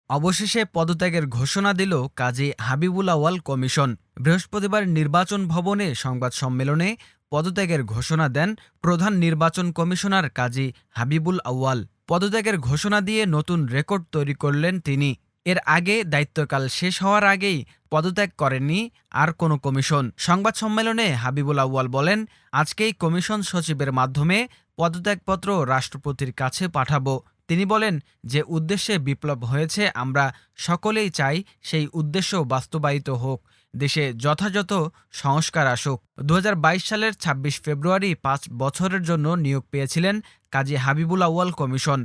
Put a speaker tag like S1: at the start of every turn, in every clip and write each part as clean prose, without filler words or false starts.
S1: অবশেষে পদত্যাগের ঘোষণা দিল কাজী হাবিবুল আউয়াল কমিশন। বৃহস্পতিবার নির্বাচন ভবনে সংবাদ সম্মেলনে পদত্যাগের ঘোষণা দেন প্রধান নির্বাচন কমিশনার কাজী হাবিবুল আউয়াল। পদত্যাগের ঘোষণা দিয়ে নতুন রেকর্ড তৈরি করলেন তিনি। এর আগে দায়িত্বকাল শেষ হওয়ার আগেই পদত্যাগ করেননি আর কোনো কমিশন। সংবাদ সম্মেলনে হাবিবুল আউয়াল বলেন, আজকেই কমিশন সচিবের মাধ্যমে পদত্যাগপত্র রাষ্ট্রপতির কাছে পাঠাবো। তিনি বলেন, যে উদ্দেশ্যে বিপ্লব হয়েছে আমরা সকলেই চাই সেই উদ্দেশ্য বাস্তবায়িত হোক, দেশে যথাযথ সংস্কার আসুক। ২০২২ সালের ২৬ ফেব্রুয়ারি ৫ বছরের জন্য নিয়োগ পেয়েছিলেন কাজী হাবিবুল আউয়াল কমিশন।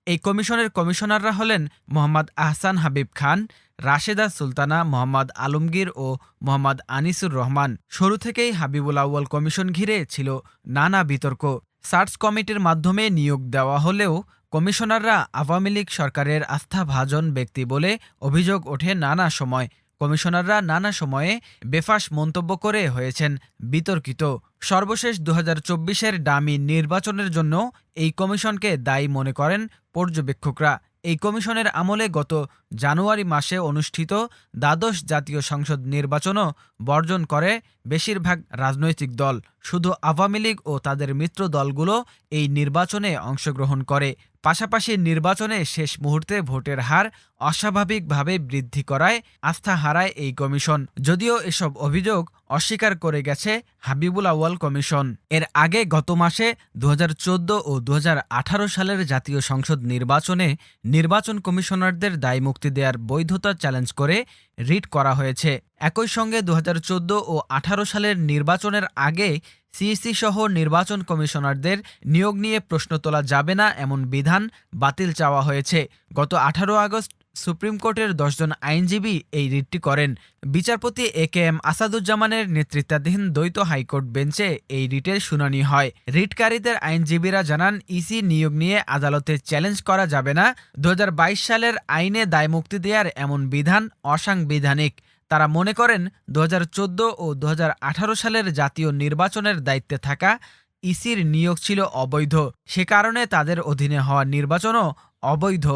S1: এই কমিশনের কমিশনাররা হলেন মোহাম্মদ আহসান হাবিব খান, রাশেদা সুলতানা, মোহাম্মদ আলমগীর ও মোহাম্মদ আনিসুর রহমান। শুরু থেকেই হাবিবুল আউয়াল কমিশন ঘিরে ছিল নানা বিতর্ক। সার্চ কমিটির মাধ্যমে নিয়োগ দেওয়া হলেও কমিশনাররা আওয়ামী লীগ সরকারের আস্থাভাজন ব্যক্তি বলে অভিযোগ ওঠে নানা সময়। কমিশনাররা নানা সময়ে বেফাঁস মন্তব্য করে হয়েছেন বিতর্কিত। সর্বশেষ ২০২৪-এর ডামি নির্বাচনের জন্য এই কমিশনকে দায়ী মনে করেন পর্যবেক্ষকরা। এই কমিশনের আমলে গত জানুয়ারি মাসে অনুষ্ঠিত দ্বাদশ জাতীয় সংসদ নির্বাচনও বর্জন করে বেশিরভাগ রাজনৈতিক দল। শুধু আওয়ামী লীগ ও তাদের মিত্র দলগুলো এই নির্বাচনে অংশগ্রহণ করে। পাশাপাশি নির্বাচনে শেষ মুহূর্তে ভোটের হার অস্বাভাবিকভাবে বৃদ্ধি করায় আস্থা হারায় এই কমিশন। যদিও এসব অভিযোগ অস্বীকার করে গেছে হাবিবুল আউয়াল কমিশন। এর আগে গত মাসে ২০১৪ ও ২০১৮ সালের জাতীয় সংসদ নির্বাচনে নির্বাচন কমিশনারদের দায়মুক্তি দেওয়ার বৈধতা চ্যালেঞ্জ করে রিট করা হয়েছে। একই সঙ্গে ২০১৪ ও ২০১৮ সালের নির্বাচনের আগে সিইসি সহ নির্বাচন কমিশনারদের নিয়োগ নিয়ে প্রশ্ন তোলা যাবে না এমন বিধান বাতিল চাওয়া হয়েছে। গত ১৮ আগস্ট সুপ্রিম কোর্টের ১০ জন আইনজীবী এই রিটটি করেন। বিচারপতি একেএম আসাদুজ্জামানের নেতৃত্বাধীন দ্বৈত হাইকোর্ট বেঞ্চে এই রিটের শুনানি হয়। রিটকারীদের আইনজীবীরা জানান, ইসি নিয়োগ নিয়ে আদালতে চ্যালেঞ্জ করা যাবে না। ২০২২ সালের আইনে দায়মুক্তি দেওয়ার এমন বিধান অসাংবিধানিক। তারা মনে করেন ২০১৪ ও ২০১৮ সালের জাতীয় নির্বাচনের দায়িত্বে থাকা ইসির নিয়োগ ছিল অবৈধ। সে কারণে তাদের অধীনে হওয়া নির্বাচনও অবৈধ।